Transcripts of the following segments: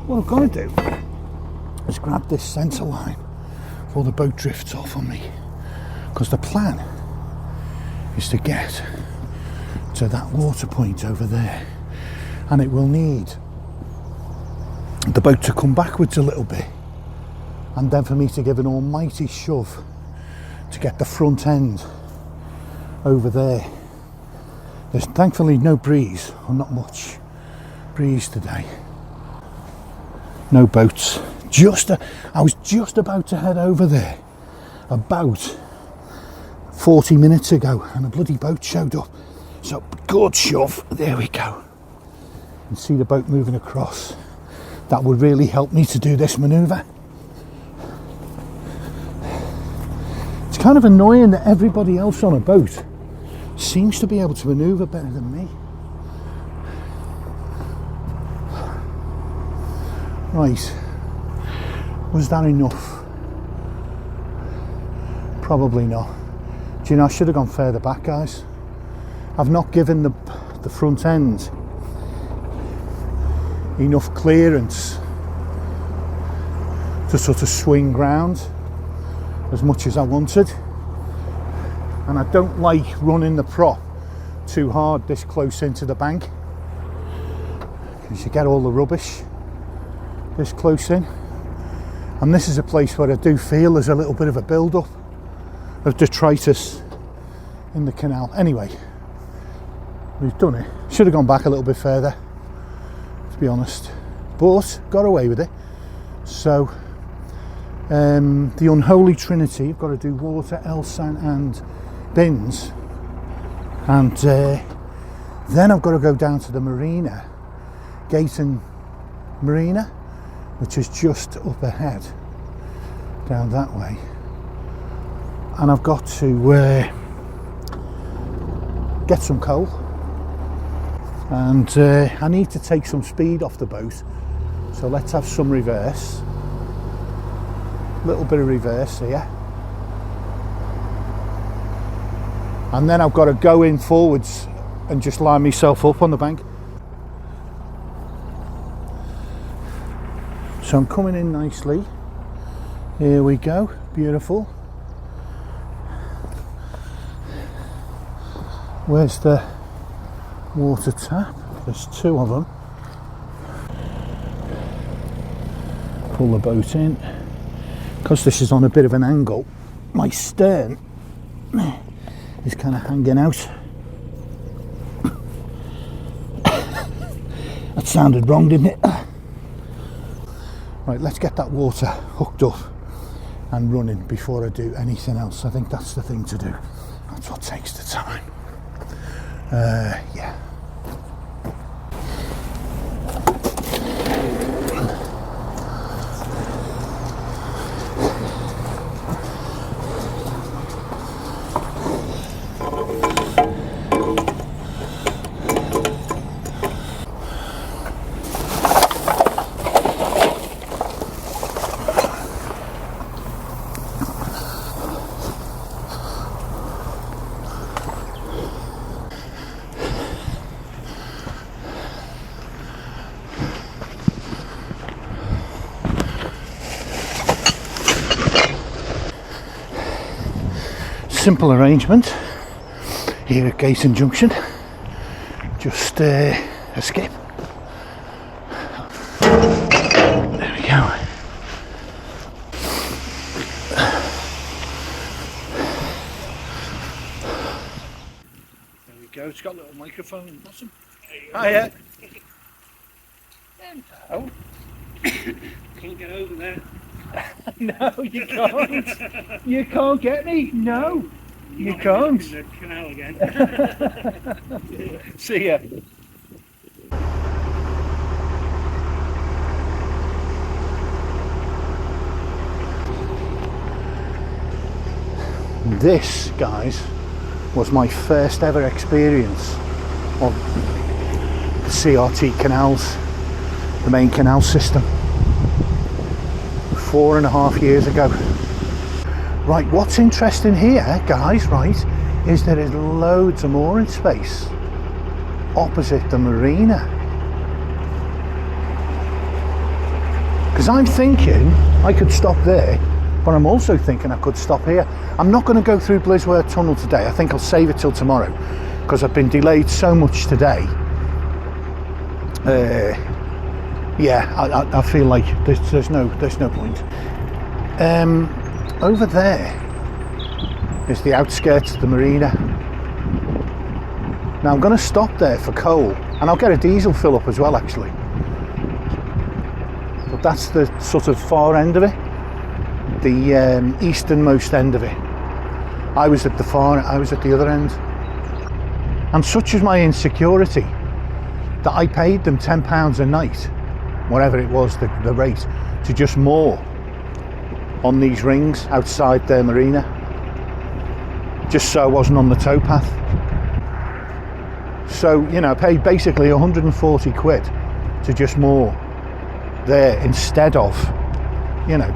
what I've got to do is grab this centre line before the boat drifts off on me, because the plan is to get to that water point over there, and it will need the boat to come backwards a little bit, and then for me to give an almighty shove to get the front end over there. There's thankfully no breeze, or not much breeze today. No boats. I was just about to head over there about 40 minutes ago, and a bloody boat showed up. So good shove, there we go. And see the boat moving across. That would really help me to do this manoeuvre. It's kind of annoying that everybody else on a boat seems to be able to manoeuvre better than me. Right, was that enough? Probably not. Do you know, I should have gone further back, guys. I've not given the front end enough clearance to sort of swing round as much as I wanted. And I don't like running the prop too hard this close into the bank, because you get all the rubbish this close in. And this is a place where I do feel there's a little bit of a build-up of detritus in the canal. Anyway, we've done it. Should have gone back a little bit further, to be honest, but got away with it. So the unholy trinity, you've got to do water, Elsan and bins, and then I've got to go down to the marina, Gayton Marina, which is just up ahead down that way, and I've got to get some coal, and I need to take some speed off the boat, so let's have some reverse, a little bit of reverse here, and then I've got to go in forwards and just line myself up on the bank. So I'm coming in nicely. Here we go, beautiful. Where's the water tap? There's two of them. Pull the boat in. Because this is on a bit of an angle, my stern is kind of hanging out. That sounded wrong, didn't it? Right, let's get that water hooked up and running before I do anything else. I think that's the thing to do. That's what takes the time. Yeah. Simple arrangement here at Gayton Junction, just a skip. There we go. There we go, it's got a little microphone in the bottom. Hiya. Oh. Can't get over there. No, you can't. You can't get me. No, you can't. In the canal again. See ya. This, guys, was my first ever experience of the CRT canals, the main canal system. 4.5 years ago. Right, what's interesting here, guys, right, is there is loads of mooring space opposite the marina. Because I'm thinking I could stop there, but I'm also thinking I could stop here. I'm not going to go through Blisworth Tunnel today. I think I'll save it till tomorrow, because I've been delayed so much today. Yeah, I feel like there's no point. Over there is the outskirts of the marina. Now I'm going to stop there for coal, and I'll get a diesel fill up as well, actually. But that's the sort of far end of it, the easternmost end of it. I was at the other end. And such is my insecurity that I paid them £10 a night, whatever it was, the rate, to just moor on these rings outside their marina, just so I wasn't on the towpath. So, you know, I paid basically 140 quid to just moor there, instead of, you know,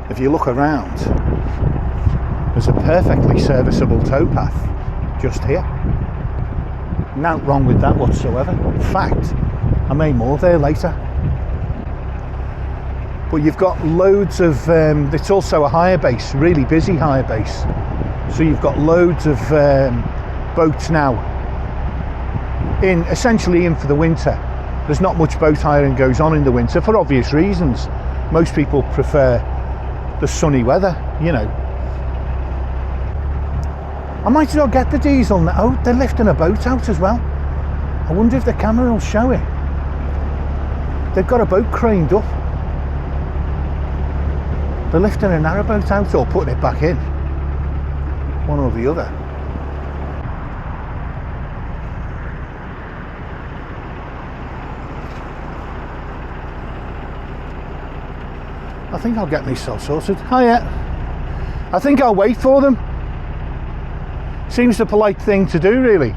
if you look around, there's a perfectly serviceable towpath just here. Nothing wrong with that whatsoever. In fact, I may moor there later. But you've got loads of, it's also a hire base, really busy hire base. So you've got loads of boats now, essentially in for the winter. There's not much boat hiring goes on in the winter for obvious reasons. Most people prefer the sunny weather, you know. I might as well get the diesel now. Oh, they're lifting a boat out as well. I wonder if the camera will show it. They've got a boat craned up. They're lifting a narrowboat out or putting it back in. One or the other. I think I'll get myself sorted. Hiya. I think I'll wait for them. Seems the polite thing to do, really. Is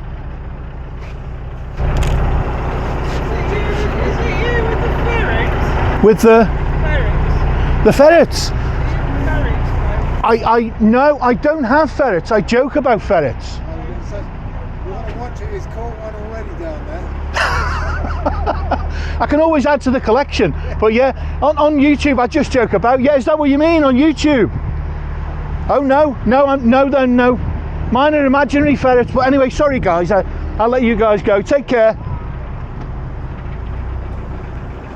it you with the ferrets? With the Ferrets? the ferrets. Ferrets, No, I don't have ferrets. I joke about ferrets. What I want to is caught one already down there. I can always add to the collection. But yeah, on YouTube I just joke about. Yeah, is that what you mean on YouTube? Oh no. Mine are imaginary ferrets. But anyway, sorry guys, I'll let you guys go. Take care.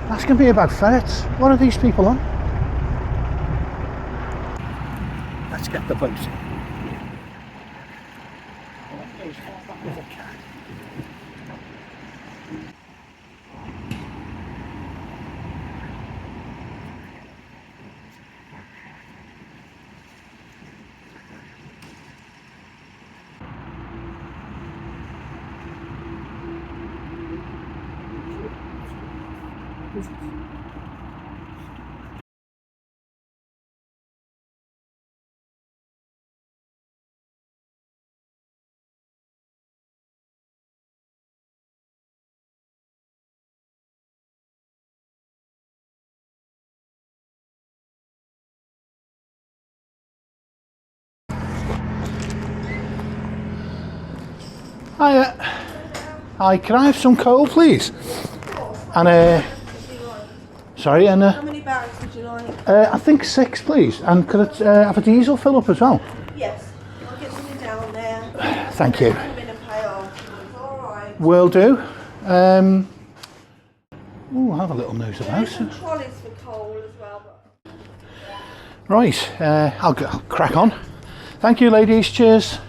That's going to be about ferrets. What are these people on? Let's get the boat in. Hi, can I have some coal, please? And sorry, and How many barrels would you like? I think 6, please. And could I have a diesel fill up as well? Yes, I'll get something down there. Thank you. Come in and pay afterwards. All right. Will do. Oh, I'll have a little nose There about. is some trolleys for coal as well. But... Right, I'll crack on. Thank you, ladies. Cheers.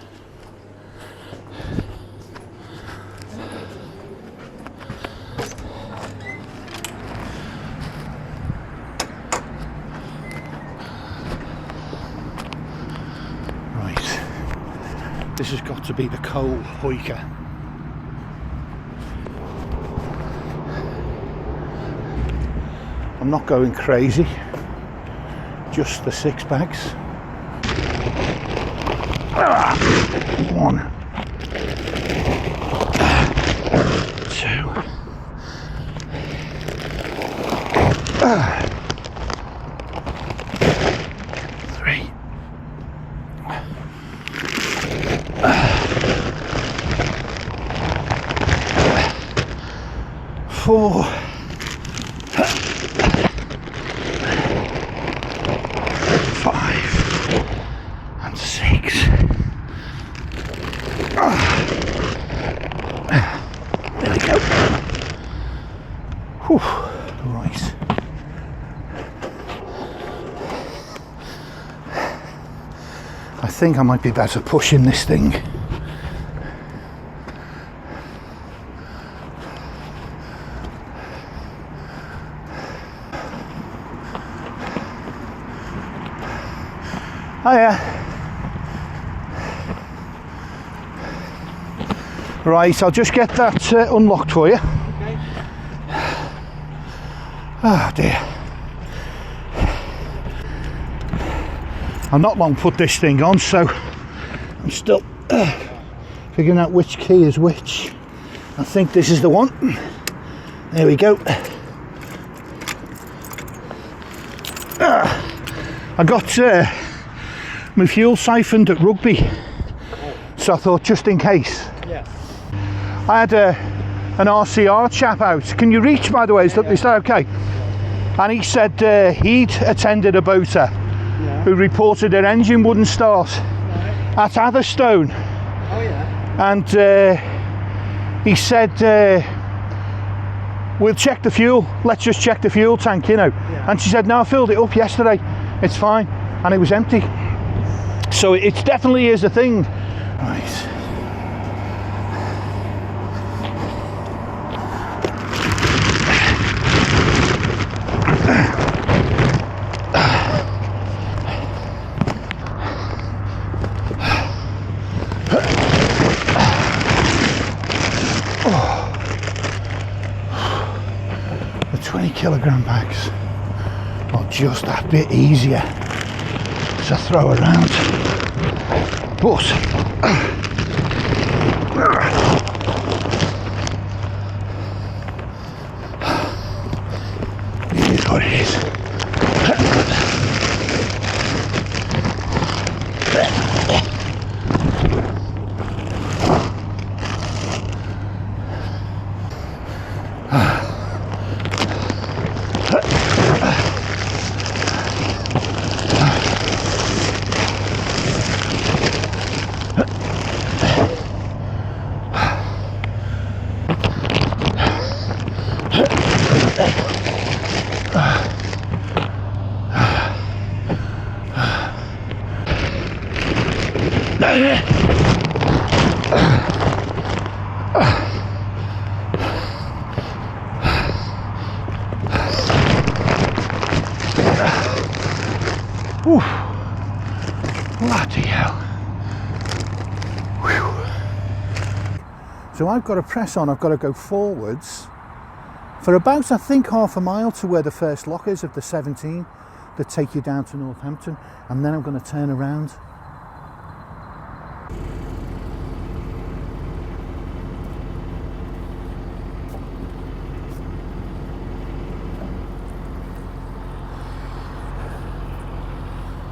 This has got to be the coal hoiker. I'm not going crazy, just the 6 bags. 1, 2, 3. 4, Whew. Right. I think I might be better pushing this thing. Hiya. Right, I'll just get that unlocked for you. Okay. Oh dear. I've not long put this thing on, so I'm still figuring out which key is which. I think this is the one. There we go. I got my fuel siphoned at rugby, so I thought just in case. Yes. I had an RCR chap out. Can you reach, by the way? Is that okay? And he said he'd attended a boater who reported her engine wouldn't start at Atherstone. Oh yeah. And he said, we'll check the fuel. Let's just check the fuel tank, you know. Yeah. And she said, no, I filled it up yesterday. It's fine. And it was empty. So it definitely is a thing. Right. The 20-kilogram bags are just that bit easier to throw around, but it is what it is. Ooh, bloody hell. Whew. So I've got to press on, I've got to go forwards for about, I think, half a mile to where the first lock is of the 17 that take you down to Northampton, and then I'm going to turn around.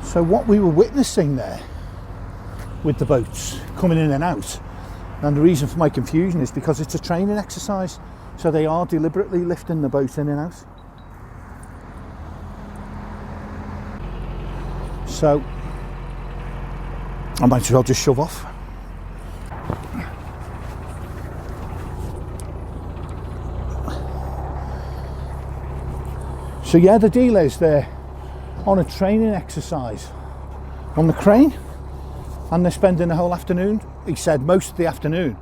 So what we were witnessing there with the boats coming in and out, and the reason for my confusion is because it's a training exercise, so they are deliberately lifting the boat in and out. So I might as well just shove off. So yeah, the deal is they're on a training exercise on the crane, and they're spending the whole afternoon. He said most of the afternoon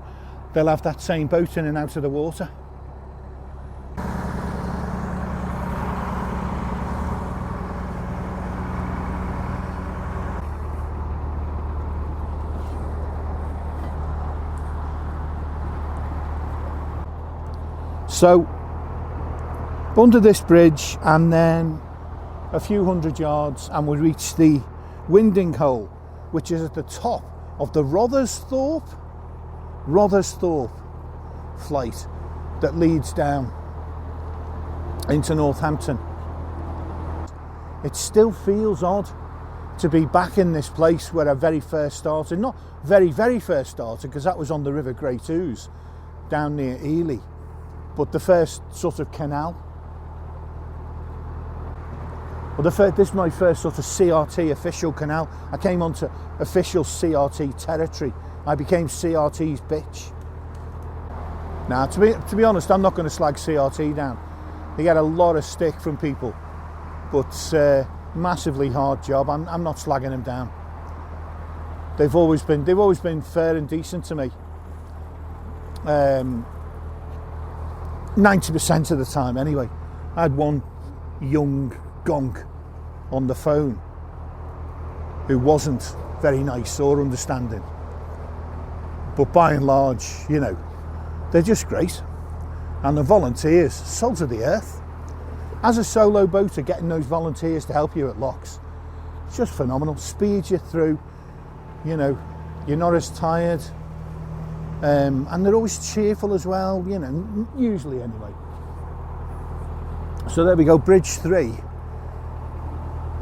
they'll have that same boat in and out of the water. So under this bridge, and then a few hundred yards, and we reach the winding hole, which is at the top of the Rothersthorpe flight that leads down into Northampton. It still feels odd to be back in this place where I very first started. Not very first started, because that was on the River Great Ouse down near Ely, but the first sort of canal. Well, this is my first sort of CRT official canal. I came onto official CRT territory. I became CRT's bitch. Now, to be honest, I'm not going to slag CRT down. They get a lot of stick from people, but massively hard job. I'm not slagging them down. They've always been fair and decent to me. 90% of the time anyway. I had one young gonk on the phone who wasn't very nice or understanding, but by and large, you know, they're just great. And the volunteers, salt of the earth. As a solo boater, getting those volunteers to help you at locks, it's just phenomenal. Speeds you through, you know, you're not as tired, and they're always cheerful as well, you know, usually anyway. So there we go, Bridge 3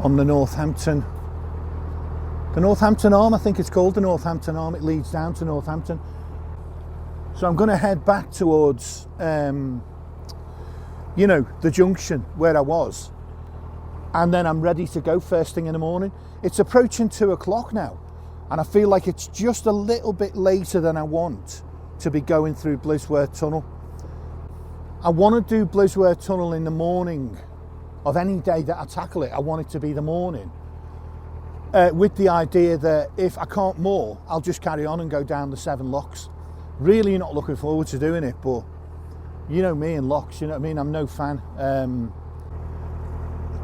on the Northampton Arm, I think it's called the Northampton Arm. It leads down to Northampton. So I'm going to head back towards, you know, the junction where I was, and then I'm ready to go first thing in the morning. It's approaching 2 o'clock now, and I feel like it's just a little bit later than I want to be going through Blisworth Tunnel. I want to do Blisworth Tunnel in the morning of any day that I tackle it. I want it to be the morning, with the idea that if I can't moor, I'll just carry on and go down the 7 locks. Really not looking forward to doing it, but you know me and locks, you know what I mean? I'm no fan.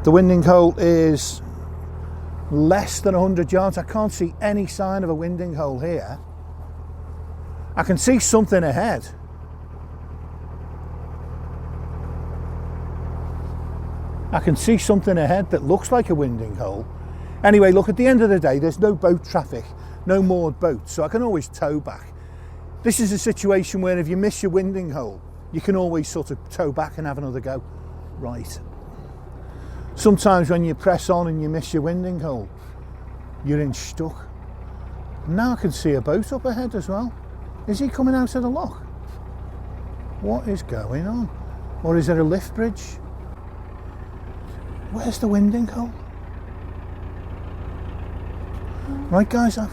The winding hole is less than 100 yards. I can't see any sign of a winding hole here. I can see something ahead. I can see something ahead that looks like a winding hole. Anyway, look, at the end of the day, there's no boat traffic, no moored boats, so I can always tow back. This is a situation where if you miss your winding hole, you can always sort of tow back and have another go. Right. Sometimes when you press on and you miss your winding hole, you're in stuck. Now I can see a boat up ahead as well. Is he coming out of the lock? What is going on? Or is there a lift bridge? Where's the winding hole? Right guys, I've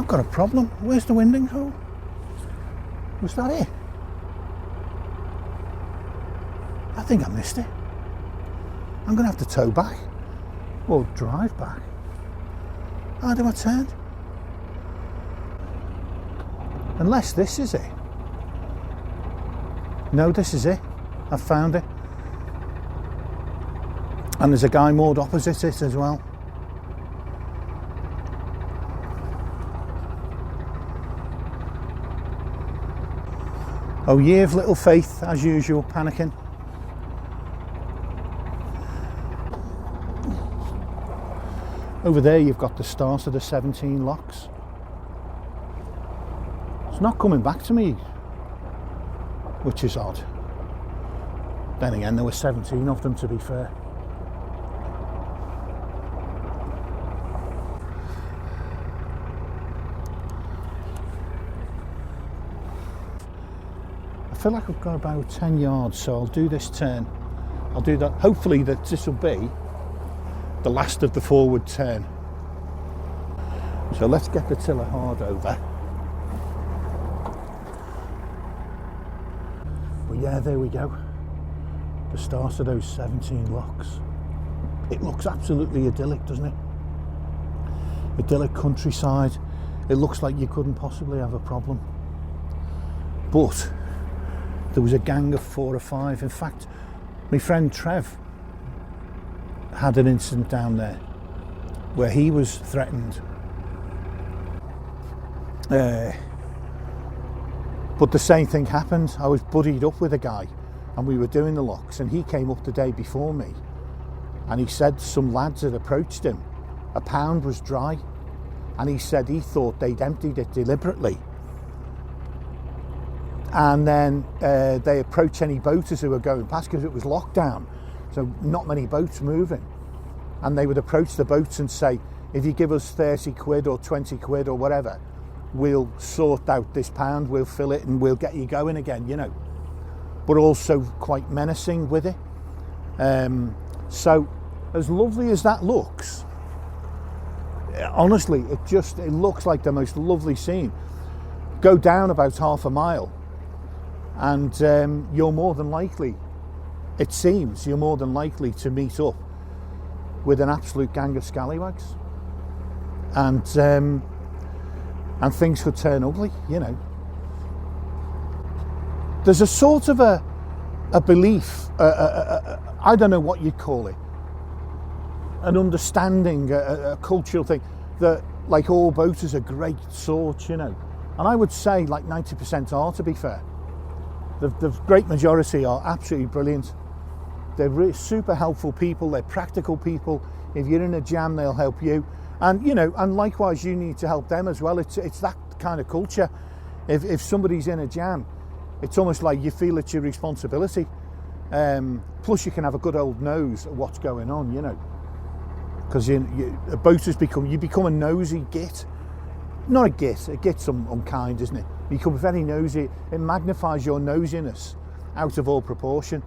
got a problem. Where's the winding hole? Was that it? I think I missed it. I'm going to have to tow back or drive back. How do I turn? Unless this is it. No, this is it. I've found it. And there's a guy moored opposite it as well. Oh, ye of little faith, as usual, panicking. Over there you've got the start of the 17 locks. It's not coming back to me, which is odd. Then again, there were 17 of them, to be fair. I feel like I've got about 10 yards, so I'll do this turn. I'll do that. Hopefully that this will be the last of the forward turn. So let's get the tiller hard over. But yeah, there we go. The start of those 17 locks. It looks absolutely idyllic, doesn't it? Idyllic countryside. It looks like you couldn't possibly have a problem. But there was a gang of 4 or 5. In fact, my friend Trev had an incident down there where he was threatened. But the same thing happened. I was buddied up with a guy and we were doing the locks, and he came up the day before me and he said some lads had approached him. A pound was dry, and he said he thought they'd emptied it deliberately. And then they approached any boaters who were going past because it was locked down, so not many boats moving. And they would approach the boats and say, if you give us 30 quid or 20 quid or whatever, we'll sort out this pound, we'll fill it and we'll get you going again, you know. But also quite menacing with it. So as lovely as that looks, honestly, it looks like the most lovely scene. go down about half a mile and you're more than likely, it seems, you're more than likely to meet up with an absolute gang of scallywags. And things could turn ugly, you know. There's a sort of a belief, I don't know what you'd call it, an understanding, a cultural thing, that like all boaters are great sorts, you know. And I would say like 90% are, to be fair. The great majority are absolutely brilliant. They're super helpful people, they're practical people. If you're in a jam, they'll help you. And, you know, and likewise, you need to help them as well. It's that kind of culture. If somebody's in a jam, it's almost like you feel it's your responsibility. Plus, you can have a good old nose at what's going on, you know. Because boaters become a nosy git. Not a git, a git's unkind, isn't it? You become very nosy. It magnifies your nosiness out of all proportion.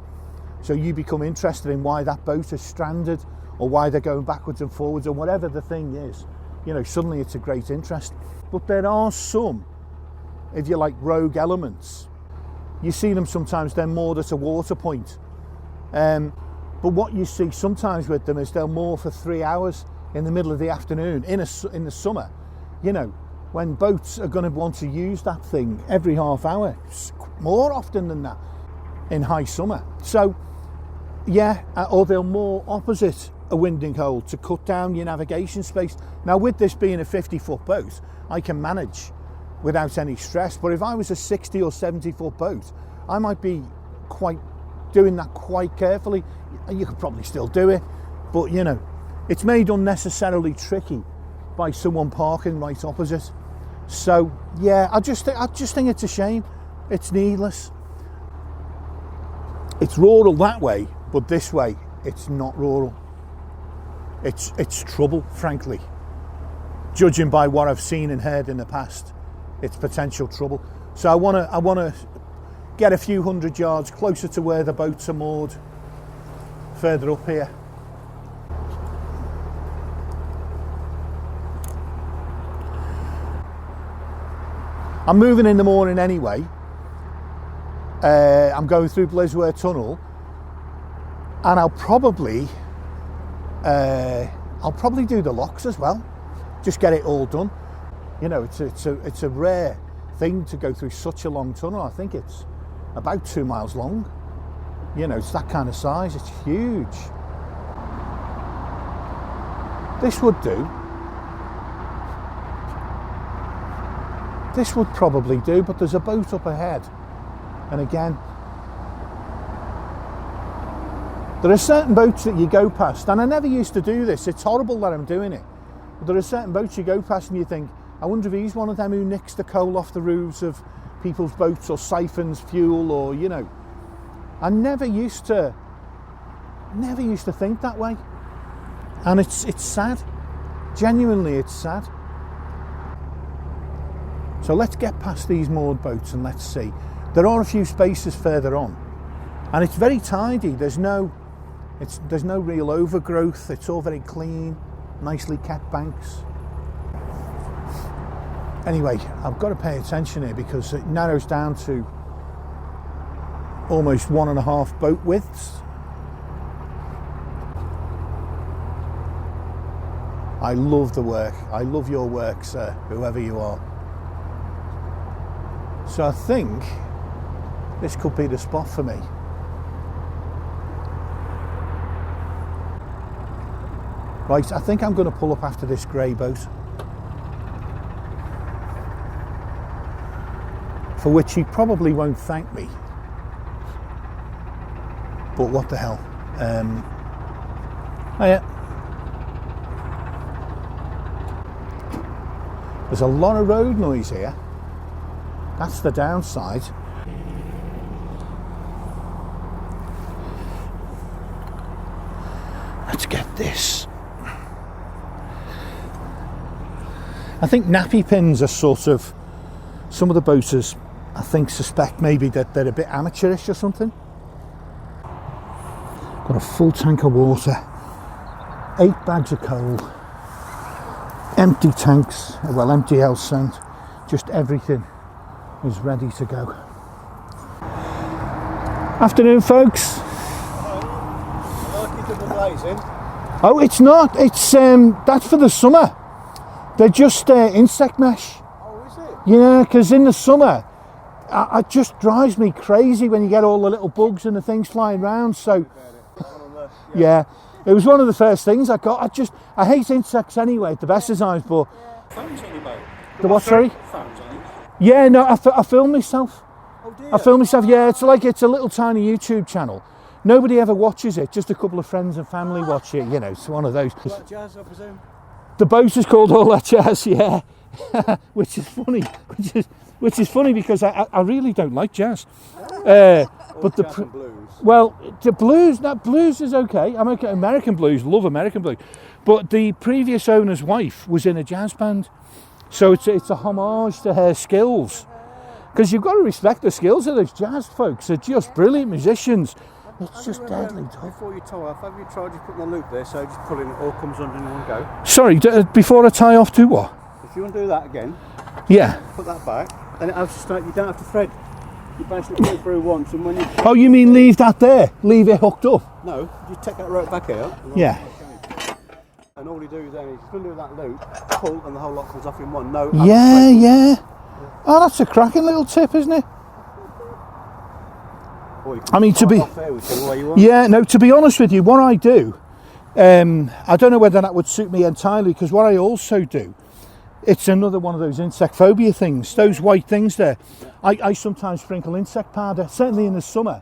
So you become interested in why that boat is stranded, or why they're going backwards and forwards, or whatever the thing is. You know, suddenly it's a great interest. But there are some, if you like, rogue elements. You see them sometimes, they're moored at a water point. But what you see sometimes with them is they'll moor for 3 hours in the middle of the afternoon in the summer. You know, when boats are going to want to use that thing every half hour, more often than that, in high summer. So, yeah, or they'll moor opposite a winding hole to cut down your navigation space. Now, with this being a 50-foot boat, I can manage without any stress. But if I was a 60 or 70-foot boat, I might be doing that quite carefully. You could probably still do it, but you know, it's made unnecessarily tricky by someone parking right opposite. So yeah, I just think it's a shame. It's needless. It's rural that way, but this way it's not rural. It's trouble, frankly. Judging by what I've seen and heard in the past, it's potential trouble. So I want to get a few hundred yards closer to where the boats are moored, further up here. I'm moving in the morning anyway. I'm going through Blisware Tunnel, and I'll probably do the locks as well. Just get it all done. You know, it's a rare thing to go through such a long tunnel. I think it's about 2 miles long. You know, it's that kind of size. It's huge. This would do. This would probably do, but there's a boat up ahead. And again, there are certain boats that you go past, and I never used to do this. It's horrible that I'm doing it. But there are certain boats you go past and you think, I wonder if he's one of them who nicks the coal off the roofs of people's boats, or siphons fuel, or, you know. I never used to think that way. And it's sad. Genuinely, it's sad. So let's get past these moored boats and let's see. There are a few spaces further on, and it's very tidy. There's no real overgrowth. It's all very clean, nicely kept banks. Anyway, I've got to pay attention here because it narrows down to almost 1.5 boat widths. I love the work. I love your work, sir, whoever you are. So I think this could be the spot for me. Right, I think I'm going to pull up after this grey boat, for which he probably won't thank me. But what the hell. Oh yeah. There's a lot of road noise here. That's the downside. Let's get this. I think nappy pins are sort of, some of the boaters, I think, suspect maybe that they're a bit amateurish or something. Got a full tank of water, 8 bags of coal, empty tanks, well, empty house sand, just everything is ready to go. Afternoon, folks. Oh, it's not. It's that's for the summer. They're just insect mesh. Oh, is it? Yeah, because in the summer, it just drives me crazy when you get all the little bugs and the things flying around. So, yeah, it was one of the first things I got. I hate insects anyway at the best of times, but Phones on your boat. the what? Sorry. Phones on you. Yeah, no, I film myself. Oh dear. I film myself. Yeah, it's a little tiny YouTube channel. Nobody ever watches it. Just a couple of friends and family watch it. You know, it's one of those. Like jazz, I presume. The boat is called All That Jazz, yeah, which is funny. Which is funny because I really don't like jazz. But Jazz and blues. well, the blues, blues is okay. I'm okay. American blues, love American blues. But the previous owner's wife was in a jazz band, so it's a homage to her skills. Because you've got to respect the skills of those jazz folks. They're just brilliant musicians. It's just deadly tough. Before you tie off, have you tried just putting a loop there so just pulling it all comes under in one go? Sorry, before I tie off, do what? If you want to do that again, Yeah. put that back, then it has to start. You don't have to thread. You basically put it through once, and when you Oh, you mean leave that there? Leave it hooked up? no, you take that rope back out. Yeah. And all you do then is you're going to do that loop, pull, and the whole lot comes off in one. No. Yeah, yeah. Oh, that's a cracking little tip, isn't it? Or you can I mean, to tie be- it off there whichever way you want. Yeah, no, to be honest with you, what I do, I don't know whether that would suit me entirely, because what I also do, it's another one of those insect phobia things, those white things there. I sometimes sprinkle insect powder, certainly in the summer.